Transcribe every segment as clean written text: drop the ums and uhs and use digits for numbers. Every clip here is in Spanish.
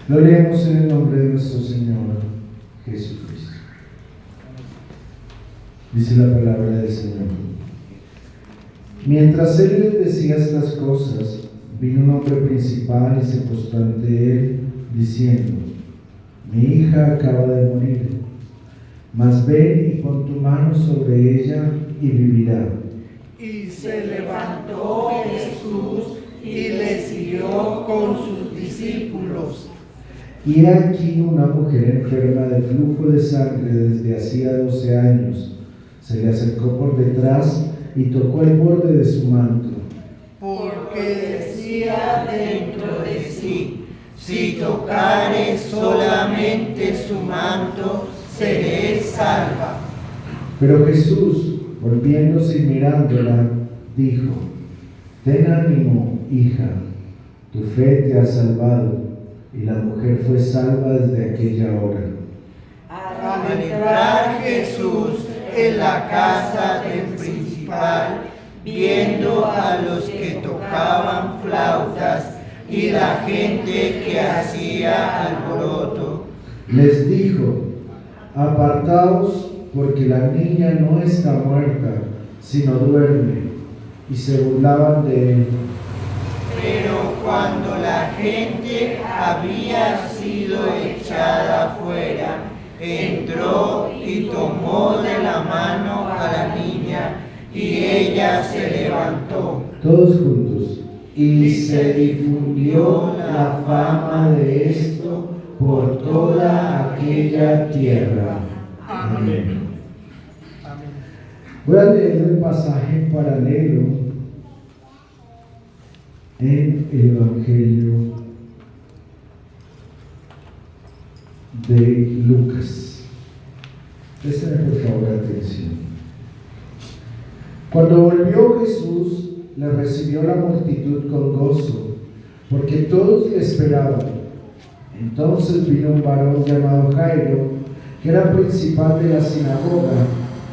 Lo leemos en el nombre de nuestro Señor Jesucristo. Dice la palabra del Señor. Mientras él les decía estas cosas, vino un hombre principal y se postró ante él, diciendo: Mi hija acaba de morir, mas ven y pon tu mano sobre ella y vivirá. Y se levantó Jesús y le siguió con sus discípulos. Y he aquí una mujer enferma de flujo de sangre desde hacía 12 años. Se le acercó por detrás y tocó el borde de su manto. Porque decía dentro de sí: si tocare solamente su manto, seré salva. Pero Jesús, volviéndose y mirándola, dijo: Ten ánimo, hija, tu fe te ha salvado. Y la mujer fue salva desde aquella hora. Al entrar Jesús en la casa del principal, viendo a los que tocaban flautas y la gente que hacía alboroto, Les dijo: Apartaos, porque la niña no está muerta, sino duerme. Y se burlaban de él. pero cuando la gente había sido echada fuera, entró y tomó de la mano a la niña, y ella se levantó. Todos juntos. Y se difundió la fama de esto por toda aquella tierra. Amén. Voy a leer el pasaje paralelo en el Evangelio de Lucas. Presten por favor atención. Cuando volvió Jesús, le recibió la multitud con gozo, porque todos le esperaban. Entonces vino un varón llamado Jairo, que era principal de la sinagoga,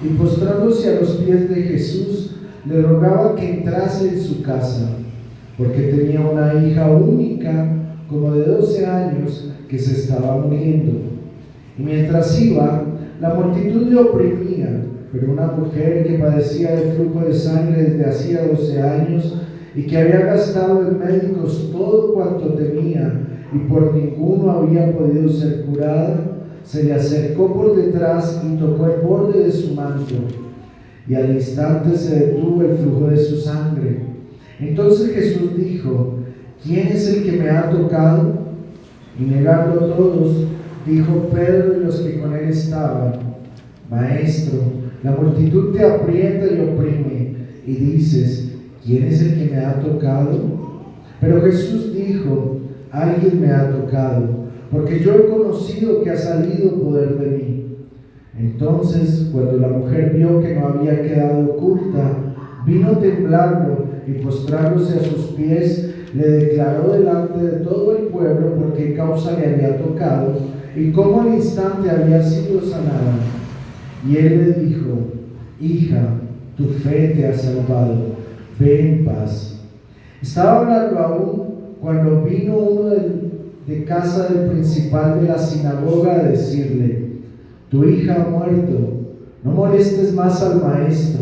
y postrándose a los pies de Jesús, le rogaba que entrase en su casa, porque tenía una hija única, como de 12 años, que se estaba muriendo. Y mientras iba, la multitud le oprimía, pero una mujer que padecía de flujo de sangre desde hacía 12 años y que había gastado en médicos todo cuanto tenía y por ninguno había podido ser curada, se le acercó por detrás y tocó el borde de su manto, y al instante se detuvo el flujo de su sangre. Entonces Jesús dijo: ¿Quién es el que me ha tocado? Y negando todos, dijo Pedro y los que con él estaban: Maestro, la multitud te aprieta y oprime, y dices: ¿Quién es el que me ha tocado? Pero Jesús dijo: Alguien me ha tocado, porque yo he conocido que ha salido poder de mí. Entonces, cuando la mujer vio que no había quedado oculta, vino temblando y postrándose a sus pies, le declaró delante de todo el pueblo por qué causa le había tocado y cómo al instante había sido sanada. Y él le dijo: Hija, tu fe te ha salvado, ve en paz. Estaba hablando aún cuando vino uno de casa del principal de la sinagoga a decirle: Tu hija ha muerto, no molestes más al maestro.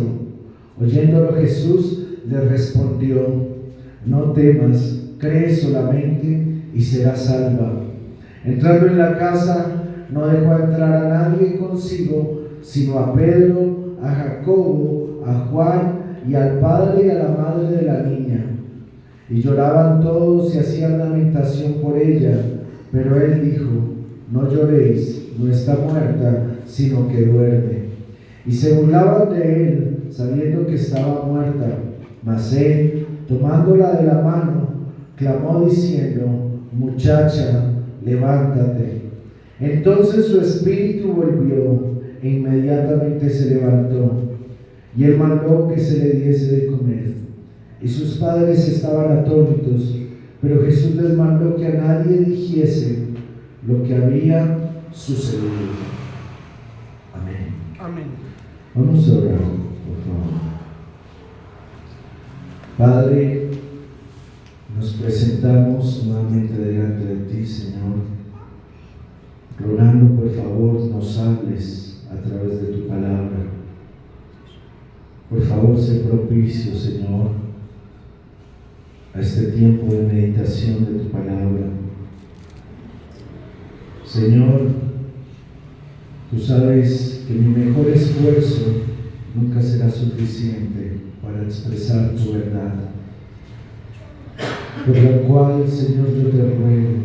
Oyéndolo Jesús le respondió: No temas, cree solamente y serás salva. Entrando en la casa, no dejó entrar a nadie consigo, sino a Pedro, a Jacobo, a Juan y al padre y a la madre de la niña. Y lloraban todos y hacían lamentación por ella. Pero él dijo: No lloréis, no está muerta, sino que duerme. Y se burlaban de él, sabiendo que estaba muerta. Mas él, tomándola de la mano, clamó diciendo: Muchacha, levántate. Entonces su espíritu volvió, e inmediatamente se levantó. Y él mandó que se le diese de comer. Y sus padres estaban atónitos, pero Jesús les mandó que a nadie dijese lo que había sucedido. Amén. Amén. Vamos a orar, por favor. Padre, nos presentamos nuevamente delante de ti, Señor, rogando por favor nos hables a través de tu palabra. Por favor, sé propicio, Señor, a este tiempo de meditación de tu palabra. Señor, tú sabes que mi mejor esfuerzo nunca será suficiente para expresar tu verdad. Por lo cual, Señor, yo te ruego,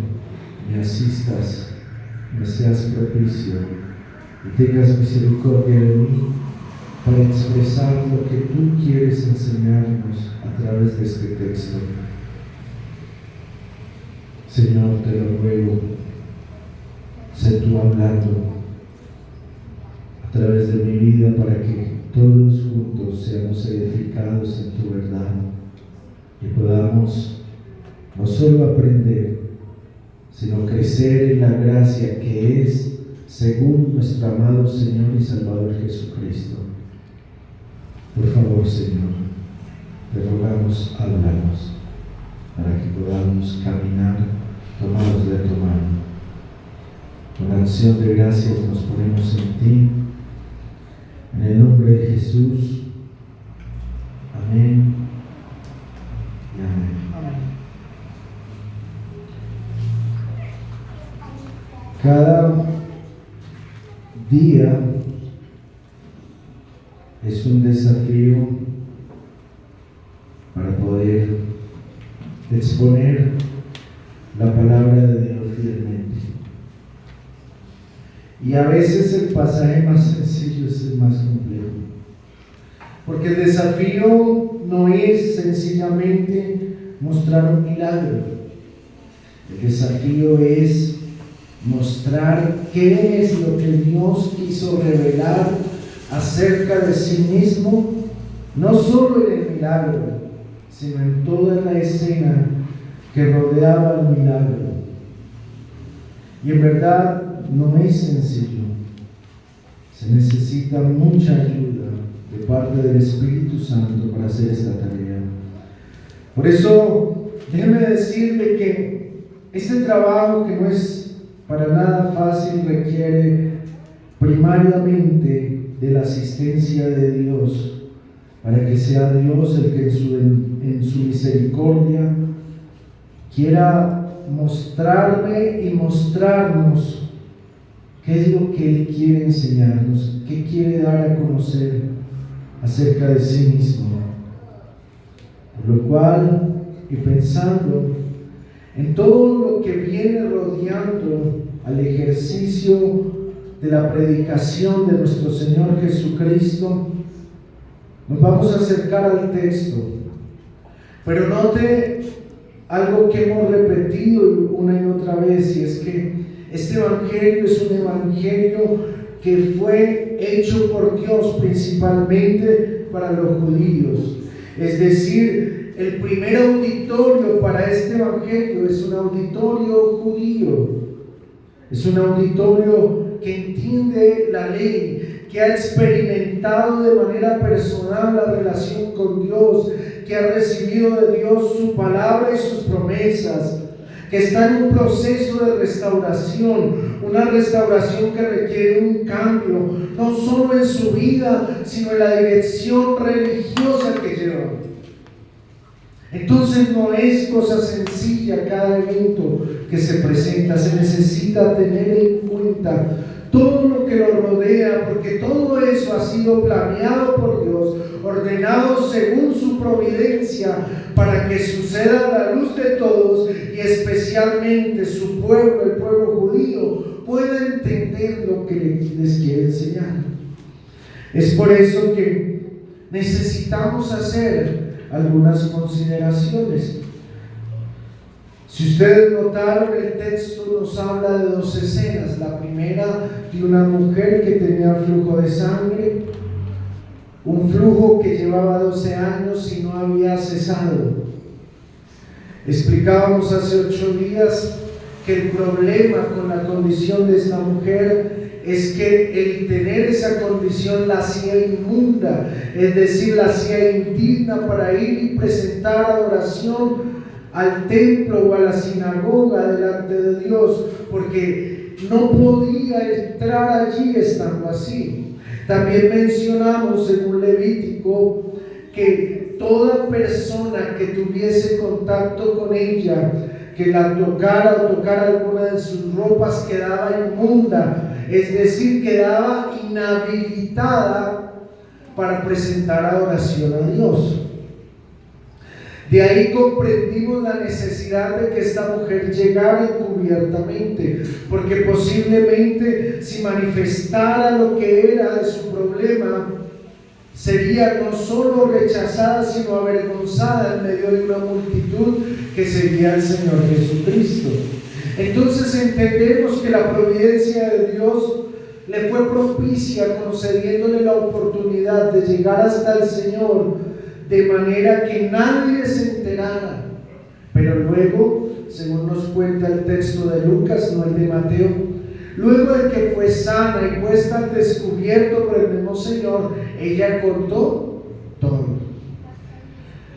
me asistas, me seas propicio y tengas misericordia de mí para expresar lo que tú quieres enseñarnos a través de este texto. Señor, te lo ruego, sé tú hablando a través de mi vida para que todos juntos seamos edificados en tu verdad y podamos no solo aprender, sino crecer en la gracia que es según nuestro amado Señor y Salvador Jesucristo. Por favor, Señor, te rogamos, háblanos para que podamos caminar tomados de tu mano. Con acción de gracias nos ponemos en ti, en el nombre de Jesús. Amén y amén. Cada día es un desafío para poder exponer la palabra de Dios fielmente. Y a veces el pasaje más sencillo es el más complejo. Porque el desafío no es sencillamente mostrar un milagro. El desafío es mostrar qué es lo que Dios quiso revelar acerca de sí mismo, no solo en el milagro, sino en toda la escena que rodeaba el milagro. Y en verdad no es sencillo. Se necesita mucha ayuda de parte del Espíritu Santo para hacer esta tarea. Por eso, déjeme decirle que este trabajo, que no es para nada fácil, requiere primariamente de la asistencia de Dios, para que sea Dios el que en su misericordia quiera mostrarme y mostrarnos qué es lo que Él quiere enseñarnos, qué quiere dar a conocer acerca de sí mismo. Por lo cual, y pensando en todo lo que viene rodeando al ejercicio de la predicación de nuestro Señor Jesucristo, nos vamos a acercar al texto. Pero note algo que hemos repetido una y otra vez, y es que este evangelio es un evangelio que fue hecho por Dios principalmente para los judíos. Es decir, el primer auditorio para este evangelio es un auditorio judío. Es un auditorio que entiende la ley, que ha experimentado de manera personal la relación con Dios, que ha recibido de Dios su palabra y sus promesas, que está en un proceso de restauración, una restauración que requiere un cambio, no solo en su vida, sino en la dirección religiosa que lleva. Entonces no es cosa sencilla cada evento que se presenta, se necesita tener en cuenta todo lo que lo rodea, porque todo eso ha sido planeado por Dios, ordenado según su providencia, para que suceda a la luz de todos y especialmente su pueblo, el pueblo judío, pueda entender lo que les quiere enseñar. Es por eso que necesitamos hacer algunas consideraciones. Si ustedes notaron, el texto nos habla de dos escenas. La primera, de una mujer que tenía flujo de sangre, un flujo que llevaba 12 años y no había cesado. Explicábamos hace 8 días que el problema con la condición de esta mujer es que el tener esa condición la hacía inmunda, es decir, la hacía indigna para ir y presentar adoración al templo o a la sinagoga delante de Dios, porque no podía entrar allí estando así. También mencionamos según Levítico que toda persona que tuviese contacto con ella, que la tocara o tocara alguna de sus ropas, quedaba inmunda, es decir, quedaba inhabilitada para presentar adoración a Dios. De ahí comprendimos la necesidad de que esta mujer llegara encubiertamente, porque posiblemente si manifestara lo que era de su problema, sería no solo rechazada, sino avergonzada en medio de una multitud que seguía al Señor Jesucristo. Entonces entendemos que la providencia de Dios le fue propicia, concediéndole la oportunidad de llegar hasta el Señor, de manera que nadie se enterara. Pero luego, según nos cuenta el texto de Lucas, no el de Mateo, luego de que fue sana y puesta al descubierto por el mismo Señor, ella contó todo.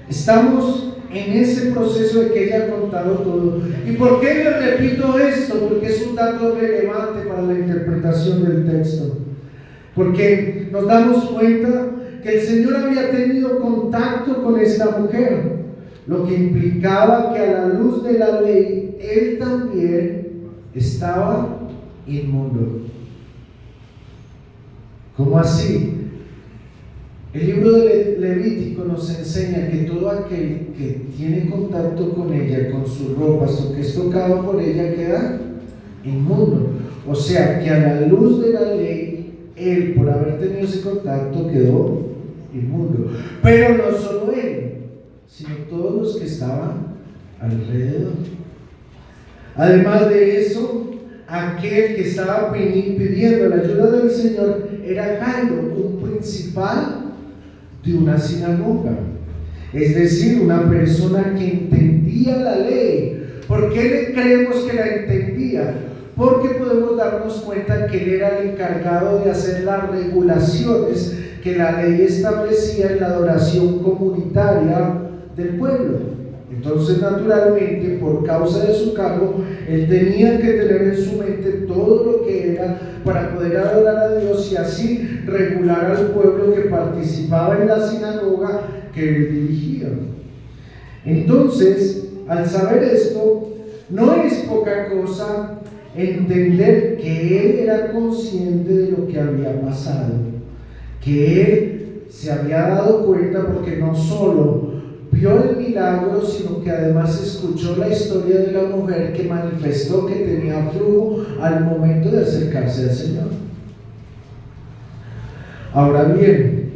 Estamos en ese proceso de que ella ha contado todo. ¿Y por qué le repito esto? Porque es un dato relevante para la interpretación del texto. Porque nos damos cuenta que el Señor había tenido contacto con esta mujer, lo que implicaba que a la luz de la ley, él también estaba inmundo. ¿Cómo así? El libro de Levítico nos enseña que todo aquel que tiene contacto con ella, con sus ropas o que es tocado por ella, queda inmundo. O sea que a la luz de la ley, él, por haber tenido ese contacto, quedó inmundo. Pero no solo él, sino todos los que estaban alrededor. Además de eso, aquel que estaba pidiendo la ayuda del Señor era Jairo, un principal de una sinagoga, es decir, una persona que entendía la ley. ¿Por qué le creemos que la entendía? Porque podemos darnos cuenta que él era el encargado de hacer las regulaciones que la ley establecía en la adoración comunitaria del pueblo. Entonces, naturalmente, por causa de su cargo, él tenía que tener en su mente todo lo que era para poder adorar a Dios y así regular al pueblo que participaba en la sinagoga que él dirigía. Entonces, al saber esto, no es poca cosa entender que él era consciente de lo que había pasado, que él se había dado cuenta porque no solo vio el milagro, sino que además escuchó la historia de la mujer que manifestó que tenía flujo al momento de acercarse al Señor. Ahora bien,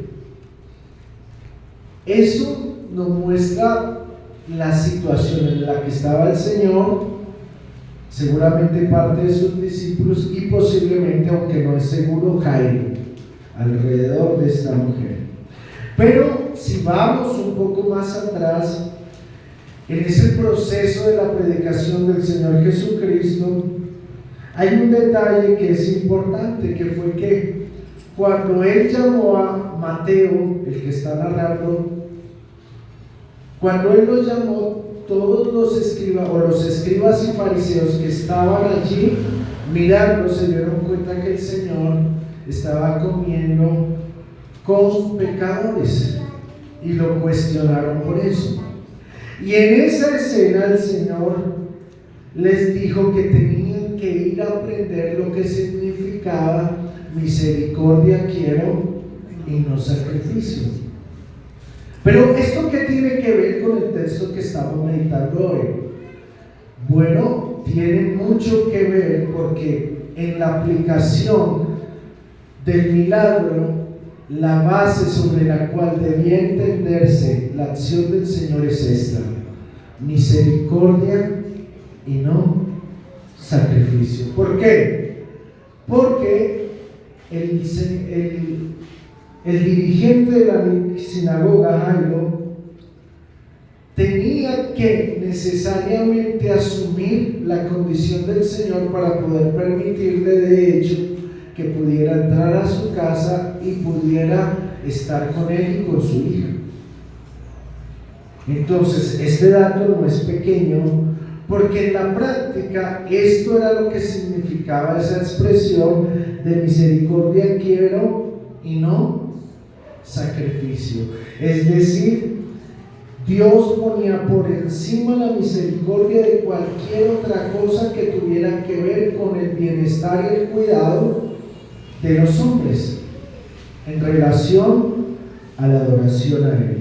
eso nos muestra la situación en la que estaba el Señor, seguramente parte de sus discípulos y posiblemente, aunque no es seguro, Jairo, alrededor de esta mujer. Pero si vamos un poco más atrás, en ese proceso de la predicación del Señor Jesucristo, hay un detalle que es importante, que fue que cuando él llamó a Mateo, el que está narrando, cuando él lo llamó, todos los escribas y fariseos que estaban allí mirando se dieron cuenta que el Señor estaba comiendo con pecadores y lo cuestionaron por eso. Y en esa escena el Señor les dijo que tenían que ir a aprender lo que significaba misericordia quiero y no sacrificio. Pero ¿esto qué tiene que ver con el texto que estamos meditando hoy? Bueno, tiene mucho que ver porque en la aplicación del milagro, la base sobre la cual debía entenderse la acción del Señor es esta: misericordia y no sacrificio. ¿Por qué? Porque el dirigente de la sinagoga, Jairo, tenía que necesariamente asumir la condición del Señor para poder permitirle, de hecho, que pudiera entrar a su casa y pudiera estar con él y con su hija. Entonces, este dato no es pequeño, porque en la práctica esto era lo que significaba esa expresión de misericordia quiero y no sacrificio. Es decir, Dios ponía por encima la misericordia de cualquier otra cosa que tuviera que ver con el bienestar y el cuidado de los hombres en relación a la adoración a Él.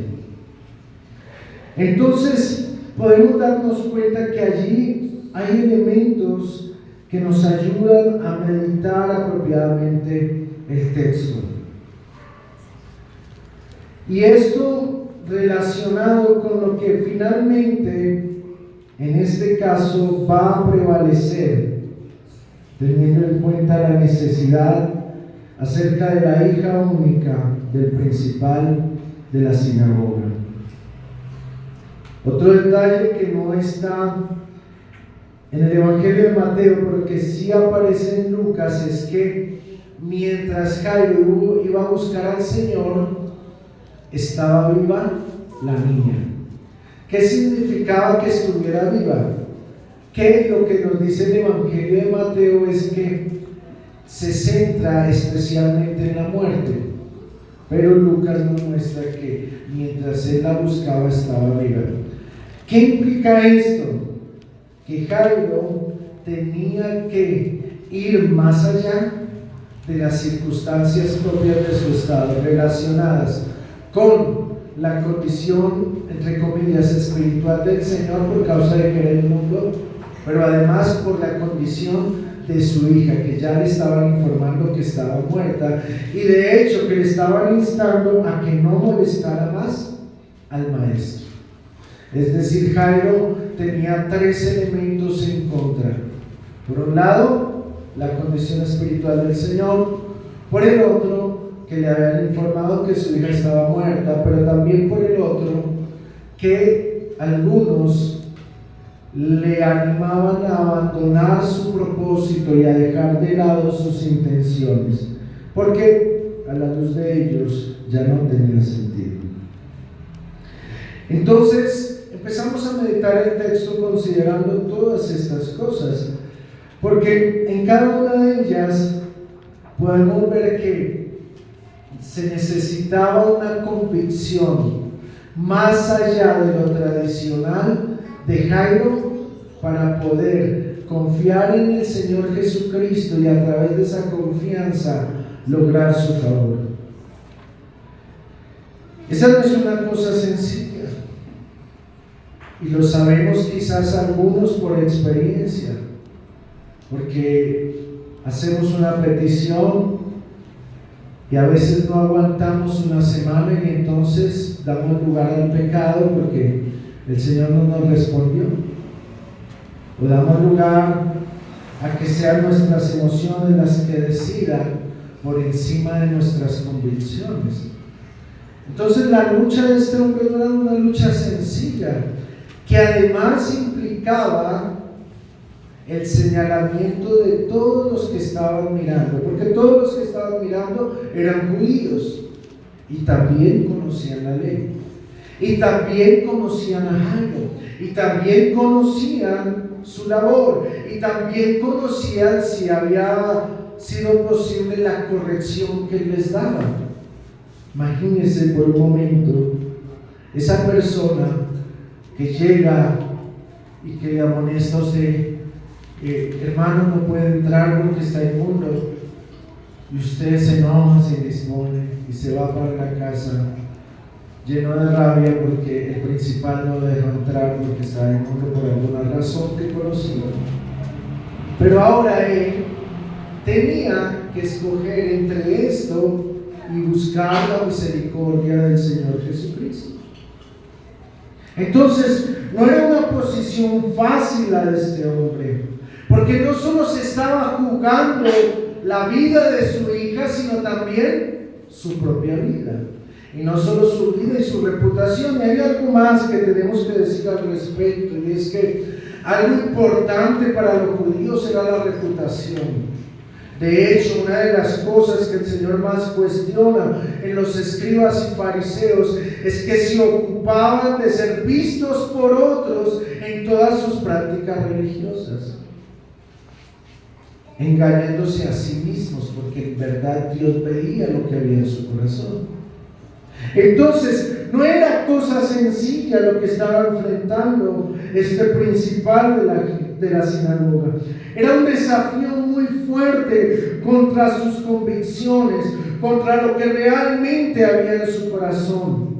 Entonces podemos darnos cuenta que allí hay elementos que nos ayudan a meditar apropiadamente el texto. Y esto relacionado con lo que finalmente, en este caso, va a prevalecer, teniendo en cuenta la necesidad acerca de la hija única del principal de la sinagoga. Otro detalle que no está en el Evangelio de Mateo, pero que sí aparece en Lucas, es que mientras Jairo iba a buscar al Señor, estaba viva la niña. ¿Qué significaba que estuviera viva? Que lo que nos dice el Evangelio de Mateo es que se centra especialmente en la muerte, pero Lucas nos muestra que mientras él la buscaba estaba viva. ¿Qué implica esto? Que Jairo tenía que ir más allá de las circunstancias propias de su estado, relacionadas con la condición, entre comillas, espiritual del Señor por causa de que era el mundo, pero además por la condición de su hija, que ya le estaban informando que estaba muerta, y de hecho que le estaban instando a que no molestara más al maestro. Es decir, Jairo tenía tres elementos en contra. Por un lado, la condición espiritual del Señor; por el otro, que le habían informado que su hija estaba muerta; pero también por el otro, que algunos le animaban a abandonar su propósito y a dejar de lado sus intenciones, porque a la luz de ellos ya no tenía sentido. Entonces empezamos a meditar el texto considerando todas estas cosas, porque en cada una de ellas podemos ver que se necesitaba una convicción más allá de lo tradicional de Jairo para poder confiar en el Señor Jesucristo y a través de esa confianza lograr su favor. Esa no es una cosa sencilla, y lo sabemos quizás algunos por experiencia, porque hacemos una petición y a veces no aguantamos una semana y entonces damos lugar al pecado porque el Señor no nos respondió, o damos lugar a que sean nuestras emociones las que decidan por encima de nuestras convicciones. Entonces la lucha de este hombre no era una lucha sencilla, que además implicaba el señalamiento de todos los que estaban mirando, porque todos los que estaban mirando eran judíos y también conocían la ley, y también conocían a Jairo, y también conocían su labor, y también conocían si había sido posible la corrección que él les daba. Imagínense por un momento esa persona que llega y que le amonesta a usted: hermano, no puede entrar porque está inmundo, y usted se enoja, se dispone y se va para la casa lleno de rabia porque el principal no lo dejó entrar porque estaba inmundo por alguna razón que conocía. Pero ahora él tenía que escoger entre esto y buscar la misericordia del Señor Jesucristo. Entonces, no era una posición fácil la de este hombre, porque no solo se estaba jugando la vida de su hija, sino también su propia vida. Y no solo su vida y su reputación. Y hay algo más que tenemos que decir al respecto, y es que algo importante para los judíos era la reputación. De hecho, una de las cosas que el Señor más cuestiona en los escribas y fariseos es que se ocupaban de ser vistos por otros en todas sus prácticas religiosas, engañándose a sí mismos, porque en verdad Dios veía lo que había en su corazón. Entonces, no era cosa sencilla lo que estaba enfrentando este principal de la sinagoga. Era un desafío muy fuerte contra sus convicciones, contra lo que realmente había en su corazón.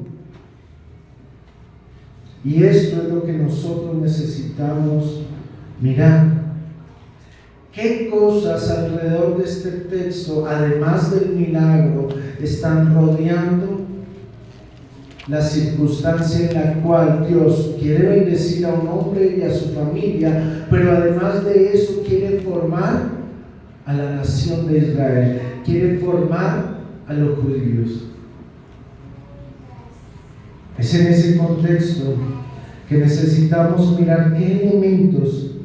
Y esto es lo que nosotros necesitamos mirar. ¿Qué cosas alrededor de este texto, además del milagro, están rodeando la circunstancia en la cual Dios quiere bendecir a un hombre y a su familia, pero además de eso quiere formar a la nación de Israel, quiere formar a los judíos? Es en ese contexto que necesitamos mirar qué elementos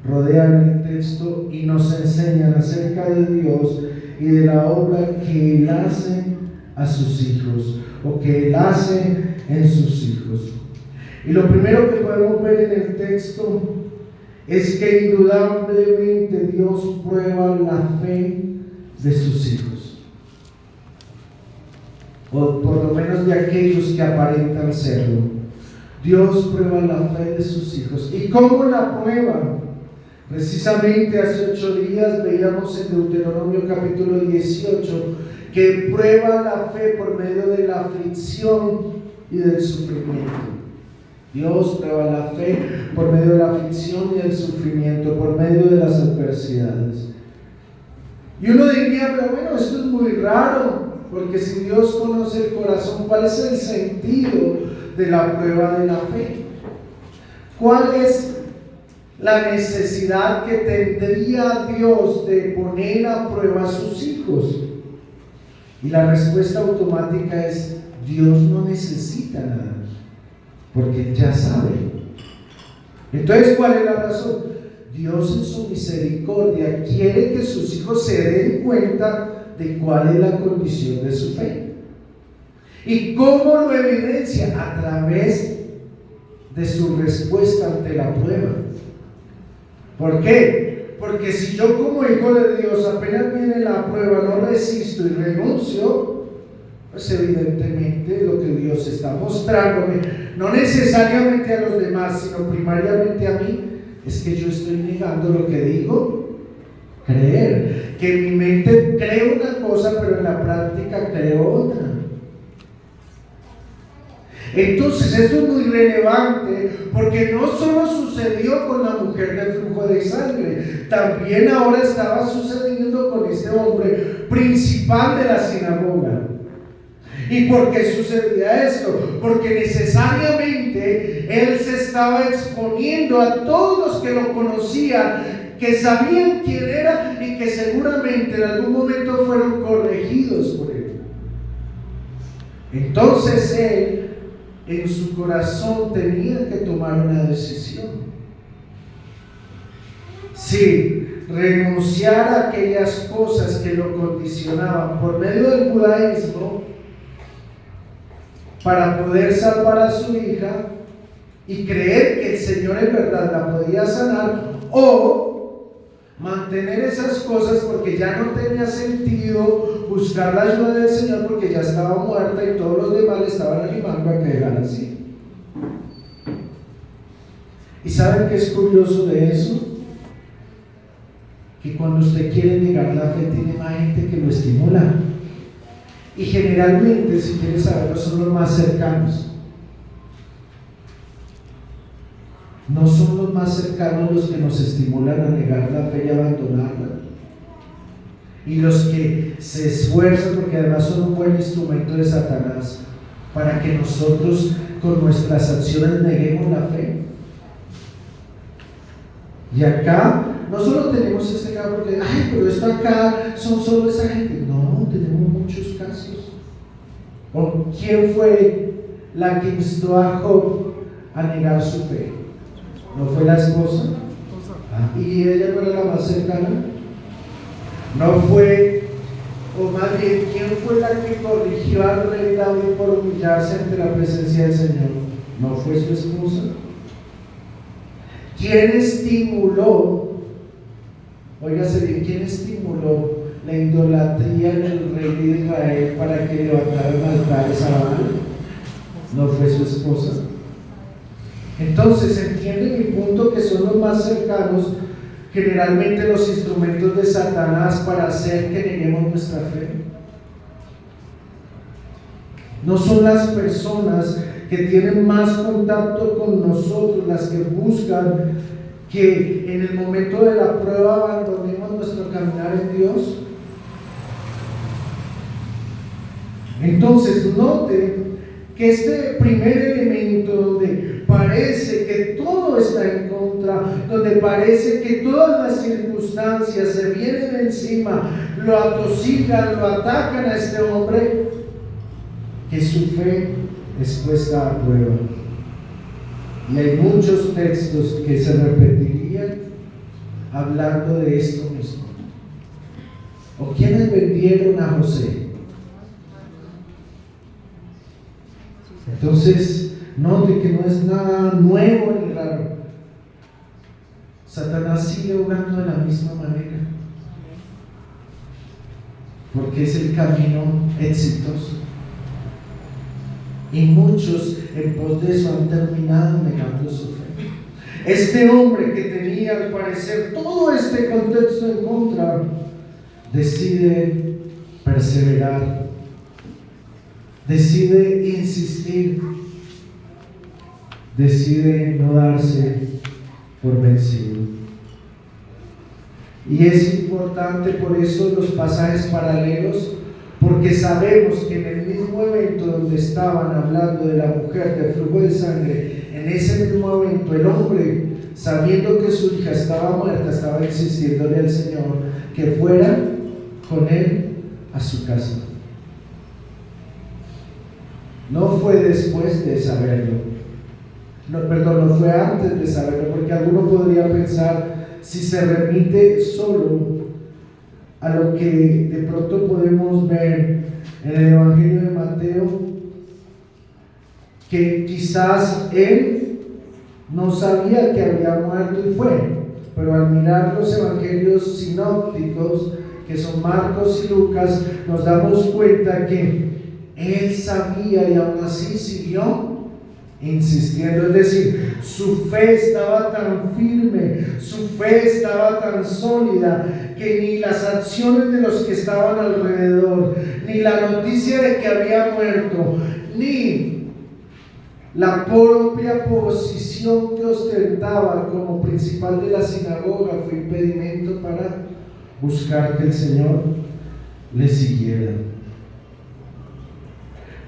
rodean el texto y nos enseñan acerca de Dios y de la obra que Él hace a sus hijos, o que Él hace en sus hijos. Y lo primero que podemos ver en el texto es que indudablemente Dios prueba la fe de sus hijos, o por lo menos de aquellos que aparentan serlo. Dios prueba la fe de sus hijos. ¿Y cómo la prueba? Precisamente hace 8 días veíamos en Deuteronomio capítulo 18 que prueba la fe por medio de la aflicción y del sufrimiento. Dios prueba la fe por medio de la aflicción y del sufrimiento, por medio de las adversidades. Y uno diría, pero bueno, esto es muy raro, porque si Dios conoce el corazón, ¿cuál es el sentido de la prueba de la fe? ¿Cuál es la necesidad que tendría Dios de poner a prueba a sus hijos? Y la respuesta automática es: Dios no necesita nada, porque Él ya sabe. Entonces, ¿cuál es la razón? Dios en su misericordia quiere que sus hijos se den cuenta de cuál es la condición de su fe. ¿Y cómo lo evidencia? A través de su respuesta ante la prueba. ¿Por qué? Porque si yo como hijo de Dios apenas viene la prueba, no resisto y renuncio, pues evidentemente lo que Dios está mostrándome, no necesariamente a los demás, sino primariamente a mí, es que yo estoy negando lo que digo creer. Que en mi mente creo una cosa, pero en la práctica creo otra. Entonces esto es muy relevante, porque no solo sucedió con la mujer del flujo de sangre, también ahora estaba sucediendo con este hombre principal de la sinagoga. ¿Y por qué sucedía esto? Porque necesariamente él se estaba exponiendo a todos los que lo conocían, que sabían quién era y que seguramente en algún momento fueron corregidos por él. Entonces él, en su corazón, tenía que tomar una decisión. Si renunciar a aquellas cosas que lo condicionaban por medio del judaísmo para poder salvar a su hija y creer que el Señor en verdad la podía sanar, o mantener esas cosas porque ya no tenía sentido buscar la ayuda del Señor porque ya estaba muerta y todos los demás le estaban animando a que dejara así. ¿Y saben qué es curioso de eso? Que cuando usted quiere negar la fe, tiene más gente que lo estimula. Y generalmente, si quieres saberlo, son los más cercanos. No son los más cercanos los que nos estimulan a negar la fe y abandonarla. Y los que se esfuerzan, porque además son un buen instrumento de Satanás, para que nosotros con nuestras acciones neguemos la fe. Y acá no solo tenemos este caso porque, ay, pero esto acá son solo esa gente. No, tenemos muchos casos. ¿O quién fue la que instó a Job a negar su fe? ¿No fue la esposa? ¿Y ella no era la más cercana? No fue, o más bien, ¿quién fue la que corrigió al rey David por humillarse ante la presencia del Señor? ¿No fue su esposa? ¿Quién estimuló, óigase bien, quién estimuló la idolatría en el rey de Israel para que levantaran altares a Baal? ¿No fue su esposa? Entonces, ¿entiende mi punto? Que son los más cercanos, generalmente los instrumentos de Satanás para hacer que neguemos nuestra fe. No son las personas que tienen más contacto con nosotros las que buscan que en el momento de la prueba abandonemos nuestro caminar en Dios. Entonces, note que este primer elemento donde parece que todo está en contra, donde parece que todas las circunstancias se vienen encima, lo atosigan, lo atacan a este hombre, que su fe es puesta a prueba. Y hay muchos textos que se repetirían hablando de esto mismo. ¿O quiénes vendieron a José? Entonces, note que no es nada nuevo ni raro. Satanás sigue obrando de la misma manera, porque es el camino exitoso. Y muchos en pos de eso han terminado negando su fe. Este hombre que tenía al parecer todo este contexto en contra, decide perseverar, decide insistir, decide no darse por vencido. Y es importante por eso los pasajes paralelos, porque sabemos que en el mismo evento donde estaban hablando de la mujer de flujo de sangre, en ese mismo evento el hombre, sabiendo que su hija estaba muerta, estaba insistiéndole al Señor que fuera con él a su casa. No fue después de saberlo, no fue antes de saberlo, porque alguno podría pensar, si se remite solo a lo que de pronto podemos ver en el Evangelio de Mateo, que quizás él no sabía que había muerto y fue, pero al mirar los evangelios sinópticos, que son Marcos y Lucas, nos damos cuenta que él sabía y aún así siguió insistiendo. Es decir, su fe estaba tan firme, su fe estaba tan sólida, que ni las acciones de los que estaban alrededor, ni la noticia de que había muerto, ni la propia posición que ostentaba como principal de la sinagoga fue impedimento para buscar que el Señor le siguiera.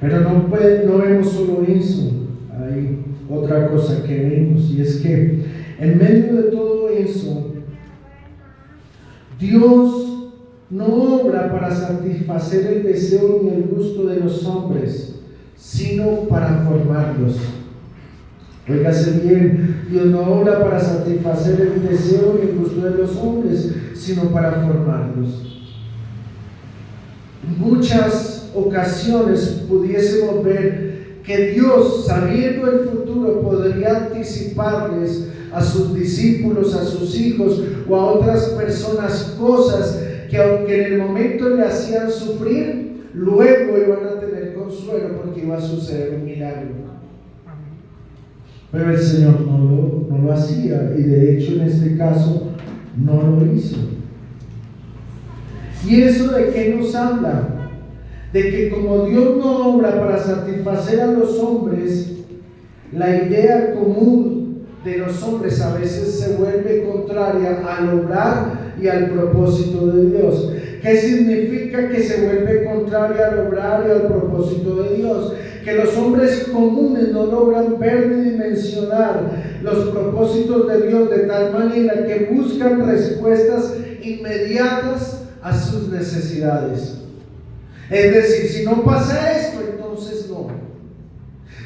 Pero no vemos solo eso. Hay otra cosa que vemos, y es que en medio de todo eso, Dios no obra para satisfacer el deseo ni el gusto de los hombres, sino para formarlos. Óigase bien, Dios no obra para satisfacer el deseo ni el gusto de los hombres, sino para formarlos. En muchas ocasiones pudiésemos ver que Dios, sabiendo el futuro, podría anticiparles a sus discípulos, a sus hijos o a otras personas cosas que, aunque en el momento le hacían sufrir, luego iban a tener consuelo porque iba a suceder un milagro. Pero el Señor no lo hacía, y de hecho en este caso no lo hizo. ¿Y eso de qué nos habla? De que como Dios no obra para satisfacer a los hombres, la idea común de los hombres a veces se vuelve contraria al obrar y al propósito de Dios. ¿Qué significa que se vuelve contraria al obrar y al propósito de Dios? Que los hombres comunes no logran ver ni dimensionar los propósitos de Dios de tal manera que buscan respuestas inmediatas a sus necesidades. Es decir, si no pasa esto, entonces no.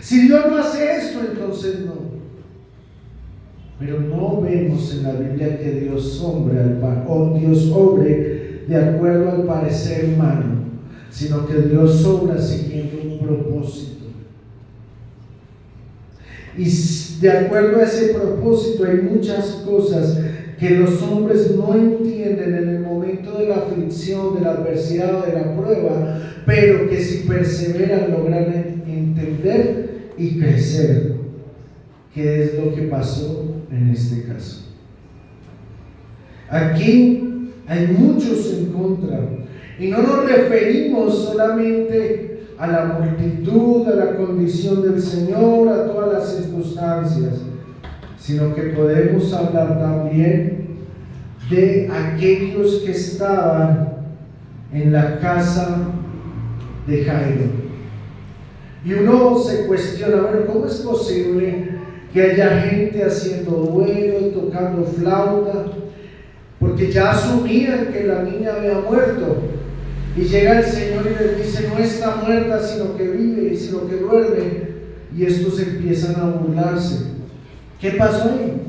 Si Dios no hace esto, entonces no. Pero no vemos en la Biblia que Dios obre de acuerdo al parecer humano, sino que Dios obra siguiendo un propósito. Y de acuerdo a ese propósito hay muchas cosas que los hombres no entienden en el momento de la aflicción, de la adversidad o de la prueba, pero que si perseveran logran entender y crecer. ¿Qué es lo que pasó en este caso? Aquí hay muchos en contra, y no nos referimos solamente a la multitud, a la condición del Señor, a todas las circunstancias, sino que podemos hablar también de aquellos que estaban en la casa de Jairo. Y uno se cuestiona, bueno, ¿cómo es posible que haya gente haciendo duelo, tocando flauta? Porque ya asumían que la niña había muerto. Y llega el Señor y les dice: no está muerta, sino que vive, y sino que duerme. Y estos empiezan a burlarse. ¿Qué pasó ahí?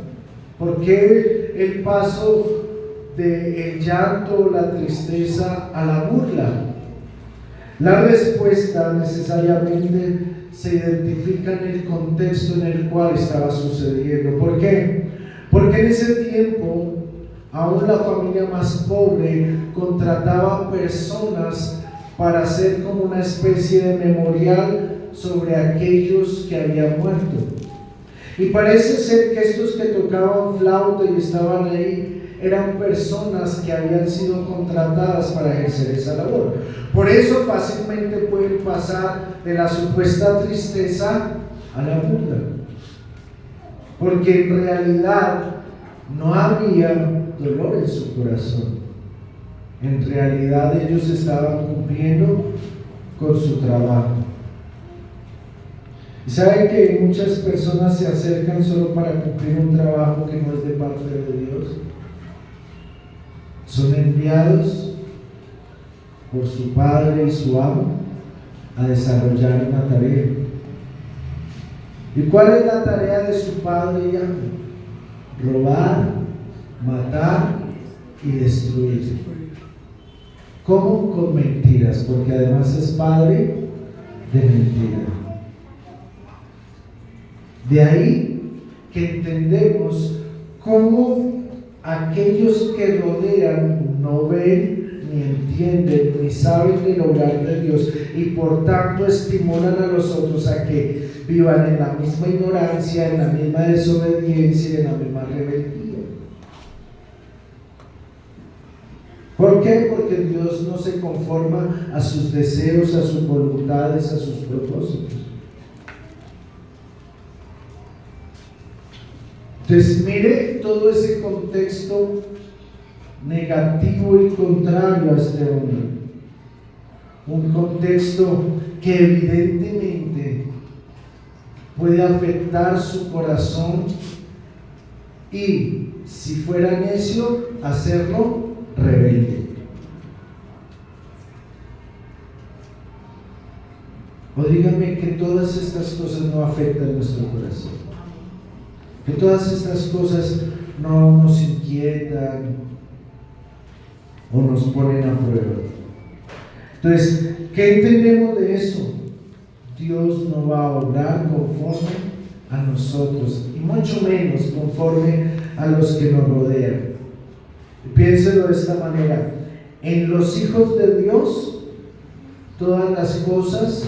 ¿Por qué el paso del llanto, la tristeza a la burla? La respuesta necesariamente se identifica en el contexto en el cual estaba sucediendo. ¿Por qué? Porque en ese tiempo aún la familia más pobre contrataba personas para hacer como una especie de memorial sobre aquellos que habían muerto. Y parece ser que estos que tocaban flauta y estaban ahí eran personas que habían sido contratadas para ejercer esa labor. Por eso fácilmente pueden pasar de la supuesta tristeza a la burla, porque en realidad no había dolor en su corazón. En realidad ellos estaban cumpliendo con su trabajo. Y saben que muchas personas se acercan solo para cumplir un trabajo que no es de parte de Dios. Son enviados por su padre y su amo a desarrollar una tarea. ¿Y cuál es la tarea de su padre y amo? Robar, matar y destruir. ¿Cómo? Con mentiras, porque además es padre de mentira. De ahí que entendemos cómo aquellos que rodean no ven, ni entienden, ni saben del obrar de Dios, y por tanto estimulan a los otros a que vivan en la misma ignorancia, en la misma desobediencia y en la misma rebeldía. ¿Por qué? Porque Dios no se conforma a sus deseos, a sus voluntades, a sus propósitos. Entonces mire todo ese contexto negativo y contrario a este hombre. Un contexto que evidentemente puede afectar su corazón y, si fuera necio, hacerlo rebelde. O dígame que todas estas cosas no afectan nuestro corazón, que todas estas cosas no nos inquietan o nos ponen a prueba. Entonces, ¿qué entendemos de eso? Dios no va a obrar conforme a nosotros, y mucho menos conforme a los que nos rodean. Piénselo de esta manera: en los hijos de Dios todas las cosas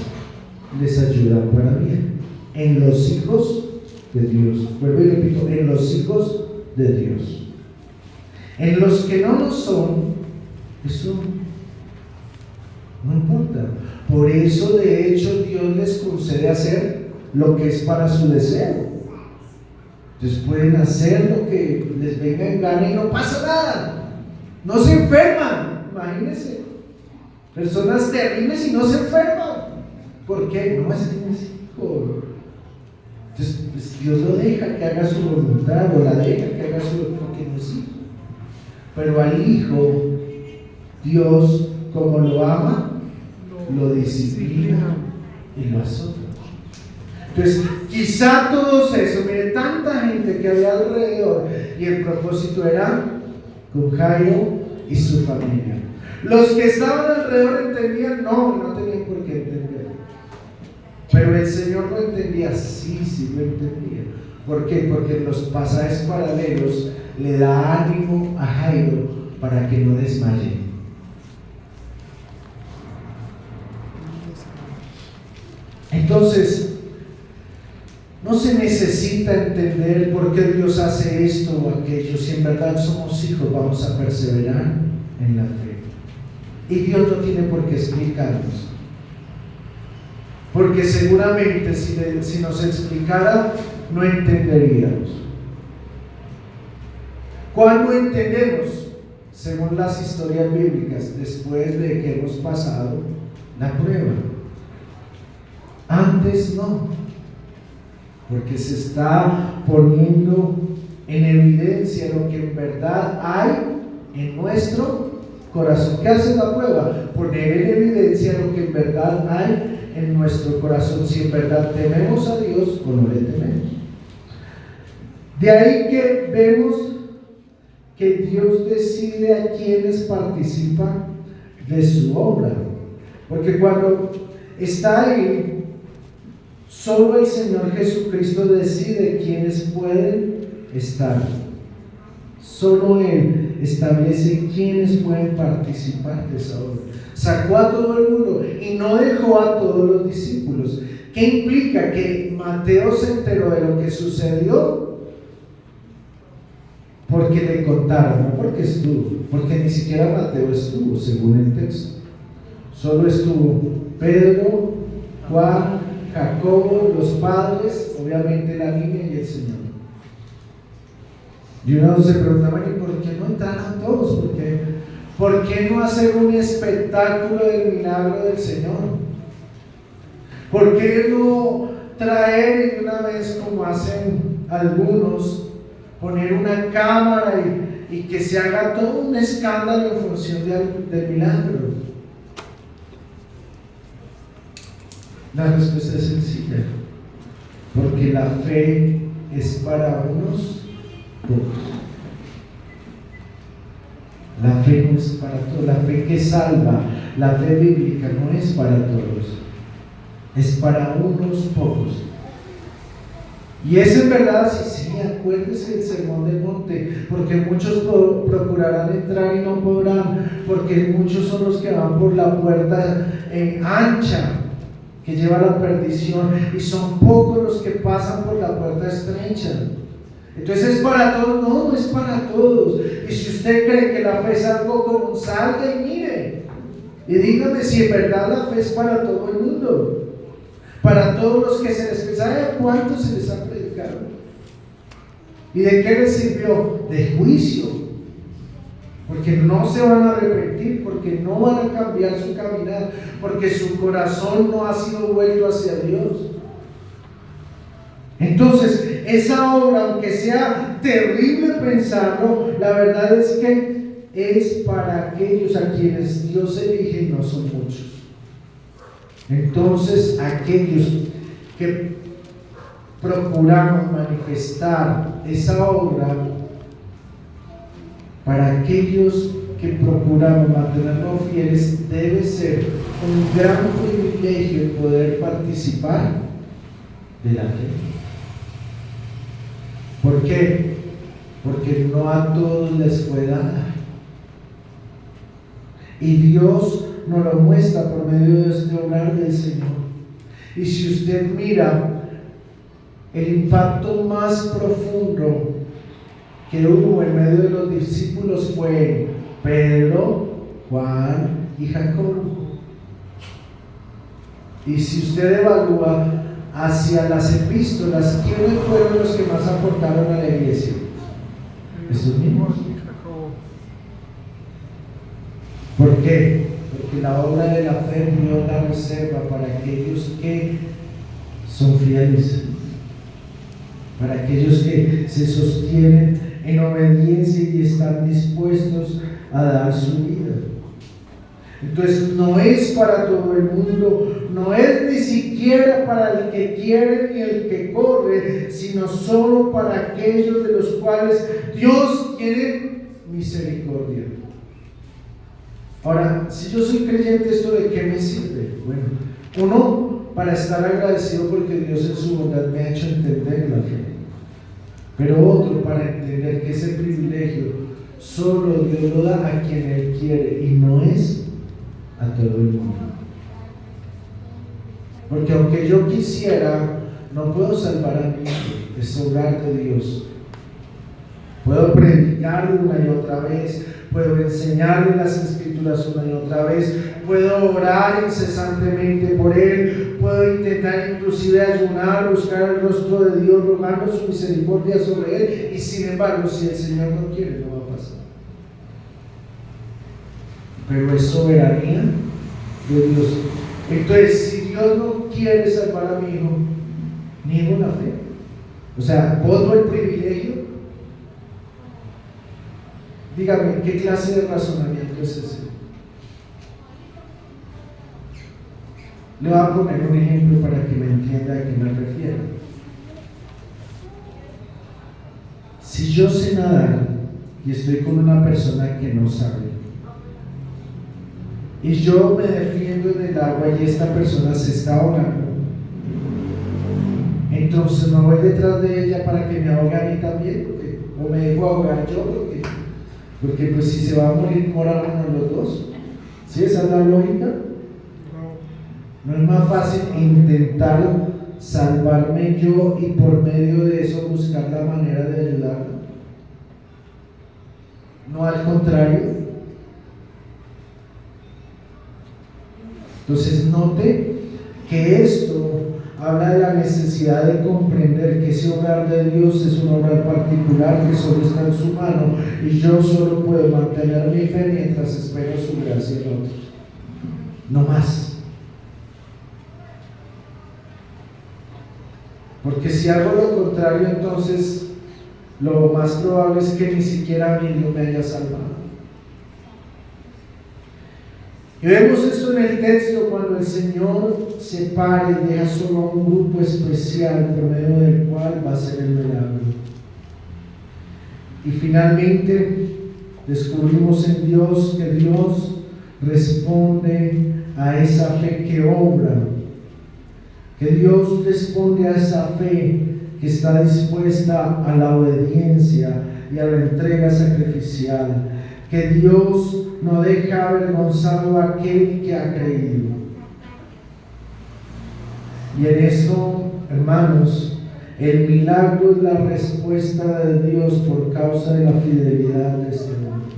les ayudan para bien. En los hijos de Dios, vuelvo y repito, en los hijos de Dios. En los que no lo son, eso no importa. Por eso de hecho Dios les concede hacer lo que es para su deseo. Entonces pueden hacer lo que les venga en gana y no pasa nada, no se enferman. Imagínense, personas terribles y no se enferman. ¿Por qué? No, es que no es hijo. Entonces pues, Dios lo deja que haga su voluntad, o la deja que haga su voluntad, porque no es hijo. Pero al hijo Dios, como lo ama, lo disciplina y lo azota. Entonces, quizá todos eso, mire, tanta gente que había alrededor, y el propósito era con Jairo y su familia. Los que estaban alrededor entendían, no tenían por qué entender. Pero el Señor lo entendía, sí lo entendía. ¿Por qué? Porque en los pasajes paralelos le da ánimo a Jairo para que no desmaye. Entonces, no se necesita entender por qué Dios hace esto o aquello. Si en verdad somos hijos, vamos a perseverar en la fe. Y Dios no tiene por qué explicarnos. Porque seguramente si nos explicara, no entenderíamos. ¿Cuándo entendemos? Según las historias bíblicas, después de que hemos pasado la prueba. Antes no, porque se está poniendo en evidencia lo que en verdad hay en nuestro corazón. ¿Qué hace la prueba? Poner en evidencia lo que en verdad hay en nuestro corazón, si en verdad tememos a Dios o no le tememos. De ahí que vemos que Dios decide a quienes participan de su obra, porque cuando está ahí, solo el Señor Jesucristo decide quiénes pueden estar. Solo Él establece quiénes pueden participar de esa obra. Sacó a todo el mundo y no dejó a todos los discípulos. ¿Qué implica? Que Mateo se enteró de lo que sucedió porque le contaron, no porque estuvo, porque ni siquiera Mateo estuvo, según el texto. Solo estuvo Pedro, Juan, Jacobo, los padres, obviamente la niña y el Señor. Y uno se preguntaba, ¿y por qué no entraron todos? ¿Por qué no hacer un espectáculo del milagro del Señor? ¿Por qué no traer una vez, como hacen algunos, poner una cámara y que se haga todo un escándalo en función del milagro? La respuesta es sencilla, porque la fe es para unos pocos. La fe no es para todos. La fe que salva, la fe bíblica, no es para todos, es para unos pocos. Y es en verdad, sí, acuérdese del sermón del monte, porque muchos procurarán entrar y no podrán, porque muchos son los que van por la puerta ancha, que lleva a la perdición, y son pocos los que pasan por la puerta estrecha. Entonces, ¿es para todos? No es para todos. Y si usted cree que la fe es algo común, salga y mire y dígame si en verdad la fe es para todo el mundo, para todos los que se les ¿sabe cuánto se les ha predicado? ¿Y de qué les sirvió? De juicio, porque no se van a arrepentir, porque no van a cambiar su caminar, porque su corazón no ha sido vuelto hacia Dios. Entonces, esa obra, aunque sea terrible pensarlo, la verdad es que es para aquellos a quienes Dios elige y no son muchos. Entonces, aquellos que procuramos manifestar esa obra, para aquellos que procuramos mantenernos fieles, debe ser un gran privilegio el poder participar de la fe. ¿Por qué? Porque no a todos les fue dada. Y Dios nos lo muestra por medio de este obrar del Señor. Y si usted mira, el impacto más profundo que hubo en medio de los discípulos fue Pedro, Juan y Jacobo. Y si usted evalúa hacia las epístolas, ¿quiénes fueron los que más aportaron a la iglesia? Esos mismos. ¿Por qué? Porque la obra de la fe Dios la reserva para aquellos que son fieles, para aquellos que se sostienen en obediencia y están dispuestos a dar su vida. Entonces no es para todo el mundo, no es ni siquiera para el que quiere ni el que corre, sino solo para aquellos de los cuales Dios tiene misericordia. Ahora, si yo soy creyente, ¿esto de qué me sirve? Bueno, uno, para estar agradecido porque Dios en su bondad me ha hecho entender la fe. Pero otro, para entender que ese privilegio solo Dios lo da a quien Él quiere y no es a todo el mundo. Porque aunque yo quisiera, no puedo salvar a mi hijo, es obrar de Dios. Puedo predicarlo una y otra vez, puedo enseñarle las escrituras una y otra vez, puedo orar incesantemente por él, puedo intentar inclusive ayunar, buscar el rostro de Dios, rogando su misericordia sobre él, y sin embargo, si el Señor no quiere, no va a pasar. Pero es soberanía de Dios. Entonces, si Dios no quiere salvar a mi hijo, niego la fe. O sea, voto el privilegio. Dígame, ¿qué clase de razonamiento es ese? Le voy a poner un ejemplo para que me entienda a qué me refiero. Si yo sé nadar y estoy con una persona que no sabe, y yo me defiendo en el agua y esta persona se está ahogando, entonces no voy detrás de ella para que me ahogue a mí también, o me dejo ahogar yo, porque pues si se va a morir, moramos los dos. ¿Sí? ¿Esa es la lógica? ¿No es más fácil intentar salvarme yo y por medio de eso buscar la manera de ayudarlo? ¿No al contrario? Entonces note que esto habla de la necesidad de comprender que ese hogar de Dios es un hogar particular que solo está en su mano y yo solo puedo mantener mi fe mientras espero su gracia en otros. No más. Porque si hago lo contrario, entonces lo más probable es que ni siquiera a mí Dios me haya salvado. Y vemos esto en el texto cuando el Señor separa y deja solo a un grupo especial por medio del cual va a ser el milagro. Y finalmente descubrimos en Dios que Dios responde a esa fe que obra, que Dios responde a esa fe que está dispuesta a la obediencia y a la entrega sacrificial, que Dios no deja avergonzado a aquel que ha creído. Y en eso, hermanos, el milagro es la respuesta de Dios por causa de la fidelidad de este hombre.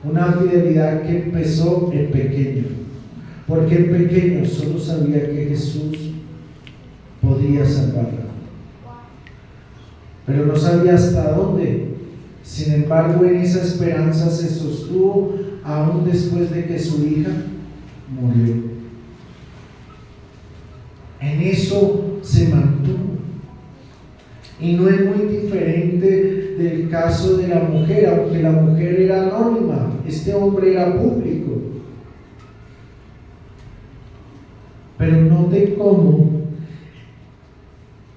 Una fidelidad que empezó en pequeño, porque en pequeño solo sabía que Jesús podía salvarla, pero no sabía hasta dónde. Sin embargo, en esa esperanza se sostuvo aún después de que su hija murió. En eso se mantuvo. Y no es muy diferente del caso de la mujer, aunque la mujer era anónima, este hombre era público. Pero note cómo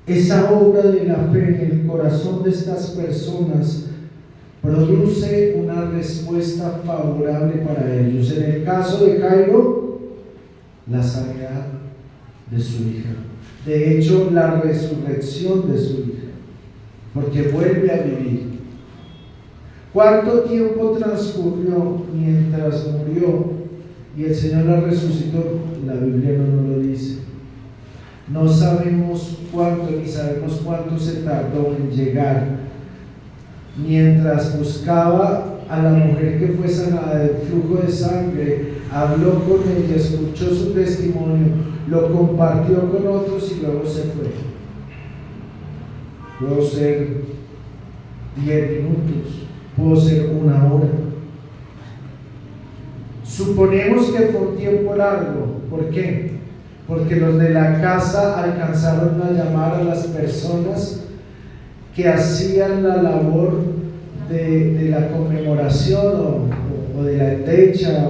esa obra de la fe en el corazón de estas personas produce una respuesta favorable para ellos. En el caso de Jairo, la sanidad de su hija. De hecho, la resurrección de su hija, porque vuelve a vivir. ¿Cuánto tiempo transcurrió mientras murió y el Señor la resucitó? La Biblia no nos lo dice. No sabemos cuánto, ni sabemos cuánto se tardó en llegar. Mientras buscaba a la mujer que fue sanada del flujo de sangre, habló con ella, escuchó su testimonio, lo compartió con otros y luego se fue. Pudo ser 10 minutos, pudo ser 1 hora. Suponemos que fue un tiempo largo. ¿Por qué? Porque los de la casa alcanzaron a llamar a las personas que hacían la labor de la conmemoración o de la entecha.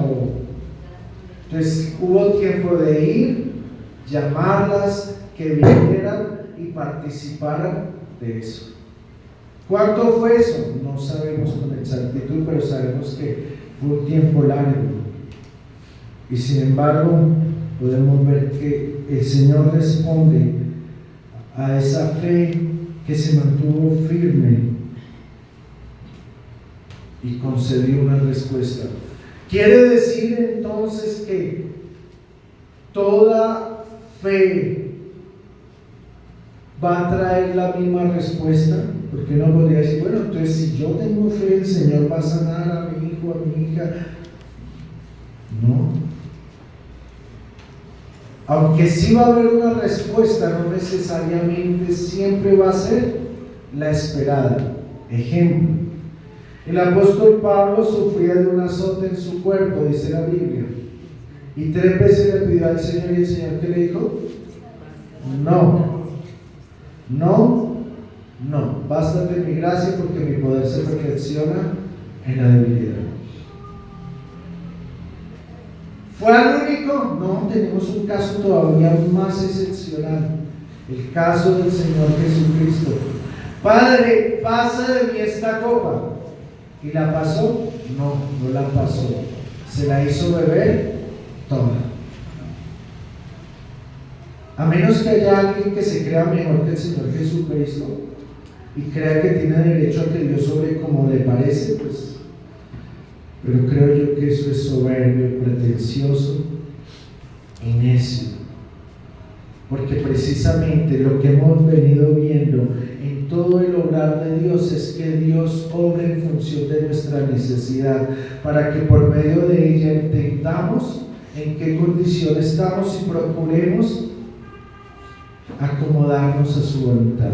Entonces hubo tiempo de ir, llamarlas, que vinieran y participaran de eso. ¿Cuánto fue eso? No sabemos con exactitud, pero sabemos que fue un tiempo largo. Y sin embargo, podemos ver que el Señor responde a esa fe que se mantuvo firme y concedió una respuesta. Quiere decir entonces que toda fe va a traer la misma respuesta, porque uno podría decir, bueno, entonces si yo tengo fe, el Señor va a sanar a mi hijo, a mi hija. No. Aunque sí va a haber una respuesta, no necesariamente siempre va a ser la esperada. Ejemplo, el apóstol Pablo sufría de un azote en su cuerpo, dice la Biblia, y 3 veces le pidió al Señor, y el Señor, ¿qué le dijo? No, bástate mi gracia, porque mi poder se perfecciona en la debilidad. ¿Fue el único? No, tenemos un caso todavía más excepcional, el caso del Señor Jesucristo. Padre, pasa de mí esta copa. ¿Y la pasó? No la pasó. Se la hizo beber toda. A menos que haya alguien que se crea mejor que el Señor Jesucristo y crea que tiene derecho a que Dios sobre como le parece, pues, pero creo yo que eso es soberbio, pretencioso y necio, porque precisamente lo que hemos venido viendo en todo el obrar de Dios es que Dios obra en función de nuestra necesidad, para que por medio de ella entendamos en qué condición estamos y procuremos acomodarnos a su voluntad.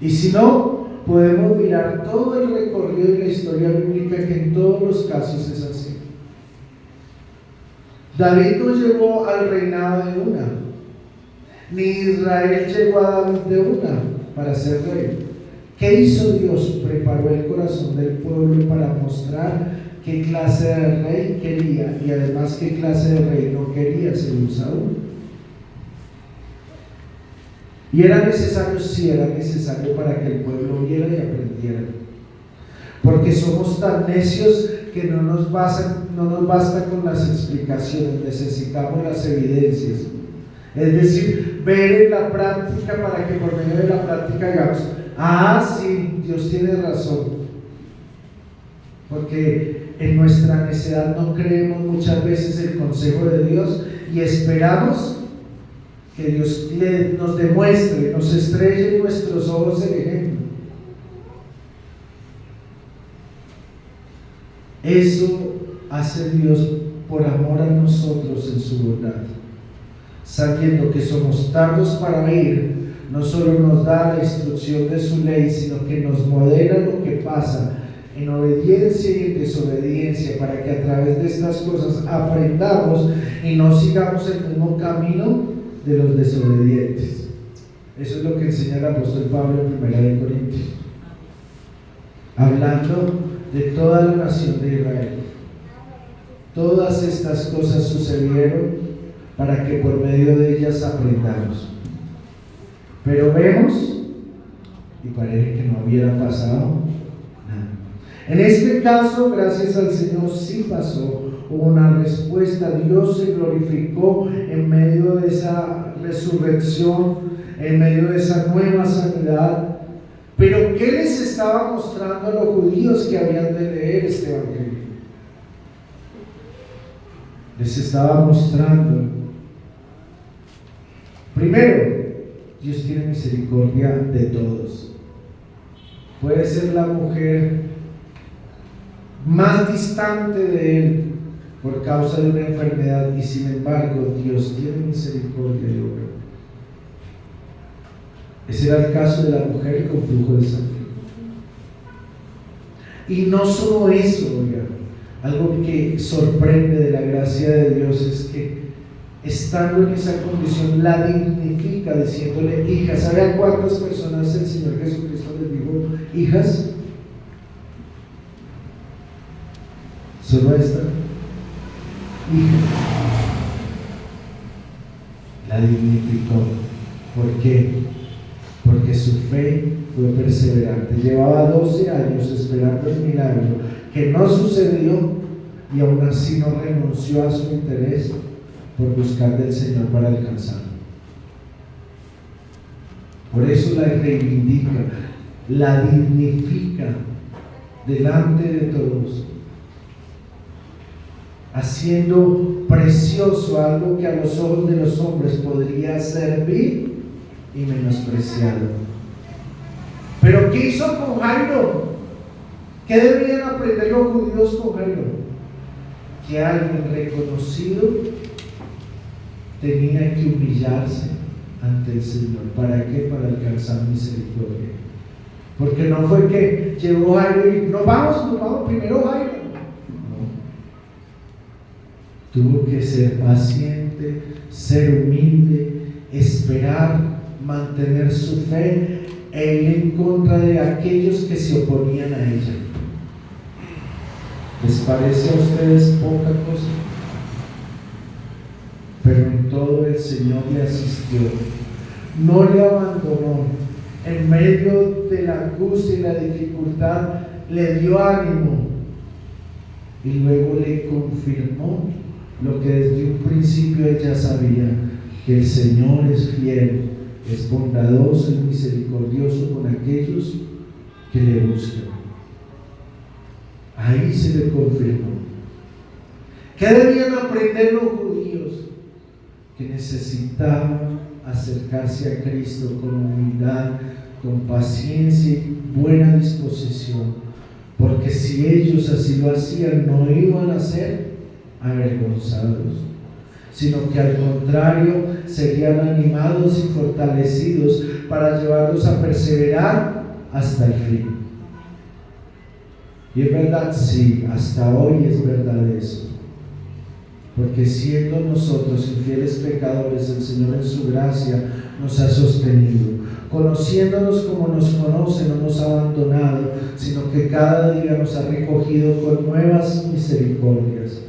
Y si no, podemos mirar todo el recorrido de la historia bíblica, que en todos los casos es así. David no llegó al reinado de una, ni Israel llegó a David de una para ser rey. ¿Qué hizo Dios? Preparó el corazón del pueblo para mostrar qué clase de rey quería, y además qué clase de rey no quería, según Saúl. Y era necesario, sí era necesario, para que el pueblo viera y aprendiera, porque somos tan necios que no nos basta con las explicaciones, necesitamos las evidencias, es decir, ver en la práctica, para que por medio de la práctica digamos, sí, Dios tiene razón, porque en nuestra necedad no creemos muchas veces el consejo de Dios y esperamos que Dios nos demuestre, nos estrelle en nuestros ojos el ejemplo. Eso hace Dios por amor a nosotros en su bondad, sabiendo que somos tardos para oír. No solo nos da la instrucción de su ley, sino que nos modera lo que pasa en obediencia y en desobediencia, para que a través de estas cosas aprendamos y no sigamos el mismo camino de los desobedientes. Eso es lo que enseña el apóstol Pablo en 1 Corintios, hablando de toda la nación de Israel. Todas estas cosas sucedieron para que por medio de ellas aprendamos. Pero vemos y parece que no hubiera pasado nada. En este caso, gracias al Señor, sí pasó. Hubo una respuesta. Dios se glorificó en medio de esa resurrección, en medio de esa nueva sanidad. Pero ¿qué les estaba mostrando a los judíos que habían de leer este evangelio? Les estaba mostrando, primero, Dios tiene misericordia de todos. Puede ser la mujer más distante de Él por causa de una enfermedad, y sin embargo Dios tiene misericordia de obra. Ese era el caso de la mujer con flujo de sangre. Y no solo eso, oiga, algo que sorprende de la gracia de Dios es que, estando en esa condición, la dignifica diciéndole hija. ¿Sabe a cuántas personas el Señor Jesucristo les dijo hijas? Solo a esta hija. La dignificó. ¿Por qué? Porque porque su fe fue perseverante. Llevaba 12 años esperando el milagro, que no sucedió, y aún así no renunció a su interés por buscar del Señor para alcanzarlo. Por eso la reivindica, la dignifica delante de todos, haciendo precioso algo que a los ojos de los hombres podría ser vil y menospreciado. Pero ¿qué hizo con Jairo? ¿Qué deberían aprender los judíos con Jairo? Que alguien reconocido tenía que humillarse ante el Señor. ¿Para qué? Para alcanzar misericordia. Porque no fue que llegó Jairo y nos vamos primero Jairo. No. Tuvo que ser paciente, ser humilde, esperar, mantener su fe e ir en contra de aquellos que se oponían a ella. ¿Les parece a ustedes poca cosa? Pero en todo el Señor le asistió, no le abandonó. En medio de la angustia y la dificultad le dio ánimo y luego le confirmó lo que desde un principio ella sabía, que el Señor es fiel, es bondadoso y misericordioso con aquellos que le buscan. Ahí se le confirmó. ¿Qué debían aprender los judíos? Que necesitaban acercarse a Cristo con humildad, con paciencia y buena disposición, porque si ellos así lo hacían, no iban a ser avergonzados, sino que al contrario serían animados y fortalecidos para llevarlos a perseverar hasta el fin. Y es verdad, sí, hasta hoy es verdad eso. Porque siendo nosotros infieles pecadores, el Señor en su gracia nos ha sostenido. Conociéndonos como nos conoce, no nos ha abandonado, sino que cada día nos ha recogido con nuevas misericordias.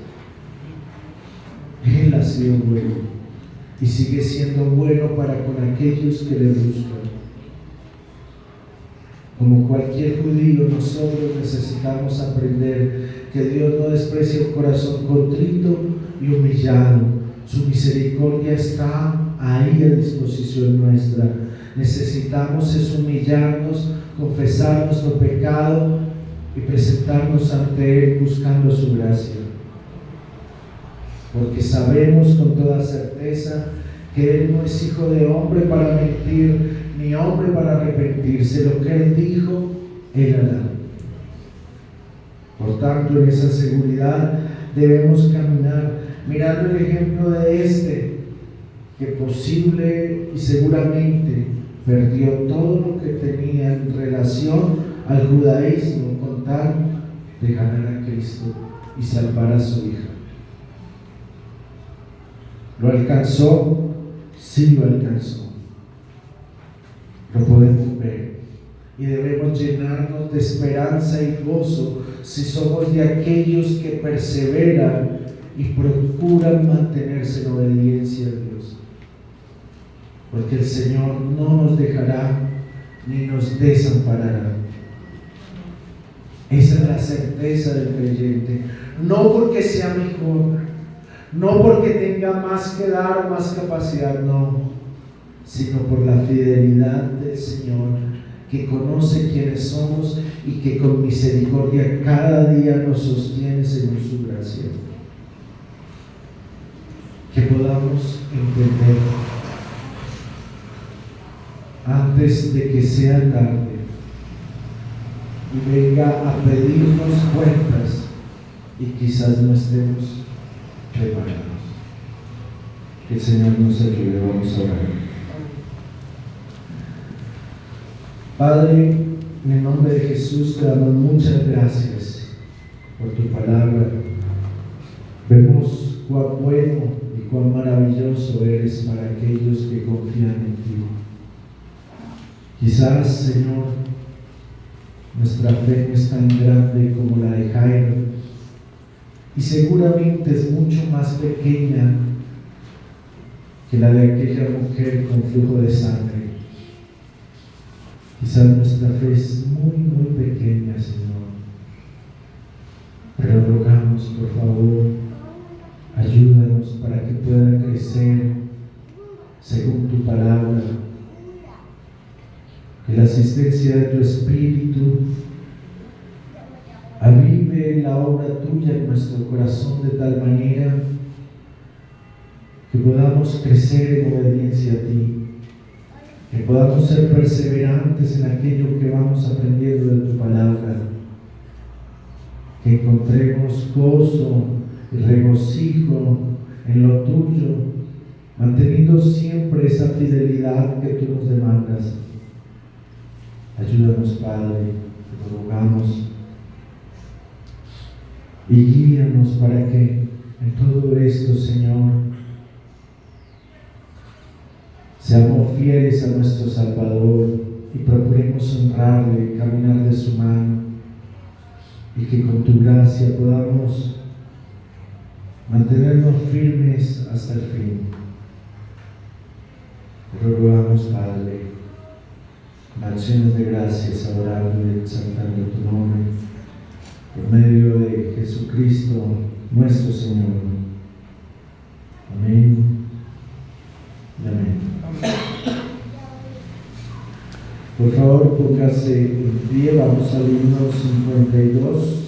Él ha sido bueno y sigue siendo bueno para con aquellos que le buscan. Como cualquier judío, nosotros necesitamos aprender que Dios no desprecia el corazón contrito y humillado. Su misericordia está ahí a disposición nuestra. Necesitamos es humillarnos, confesar nuestro pecado y presentarnos ante Él buscando su gracia. Porque sabemos con toda certeza que Él no es hijo de hombre para mentir, ni hombre para arrepentirse. Lo que Él dijo, Él hará. Por tanto, en esa seguridad debemos caminar, mirando el ejemplo de que posible y seguramente perdió todo lo que tenía en relación al judaísmo con tal de ganar a Cristo y salvar a su hija. ¿Lo alcanzó? Sí lo alcanzó. Lo podemos ver y debemos llenarnos de esperanza y gozo si somos de aquellos que perseveran y procuran mantenerse en obediencia a Dios, porque el Señor no nos dejará ni nos desamparará. Esa es la certeza del creyente, no porque sea mejor, no porque tenga más que dar o más capacidad, no, sino por la fidelidad del Señor, que conoce quiénes somos y que con misericordia cada día nos sostiene según su gracia. Que podamos entender antes de que sea tarde y venga a pedirnos cuentas y quizás no estemos preparados. Que el Señor nos ayude. Vamos a orar. Padre, en el nombre de Jesús te damos muchas gracias por tu palabra. Vemos cuán bueno y cuán maravilloso eres para aquellos que confían en ti. Quizás, Señor, nuestra fe no es tan grande como la de Jairo y seguramente es mucho más pequeña que la de aquella mujer con flujo de sangre. Quizás nuestra fe es muy pequeña, Señor, pero rogamos, por favor, ayúdanos para que pueda crecer según tu palabra, que la asistencia de tu Espíritu avive la obra tuya en nuestro corazón de tal manera que podamos crecer en obediencia a ti, que podamos ser perseverantes en aquello que vamos aprendiendo de tu palabra, que encontremos gozo y regocijo en lo tuyo, manteniendo siempre esa fidelidad que tú nos demandas. Ayúdanos, Padre, te lo rogamos, y guíanos para que en todo esto, Señor, seamos fieles a nuestro Salvador y procuremos honrarle, caminar de su mano, y que con tu gracia podamos mantenernos firmes hasta el fin. Te lo rogamos, Padre, con acciones de gracias, adorando y exaltando tu nombre, por medio de Jesucristo, nuestro Señor. Amén y amén. Por favor, póngase en pie, vamos al himno 52.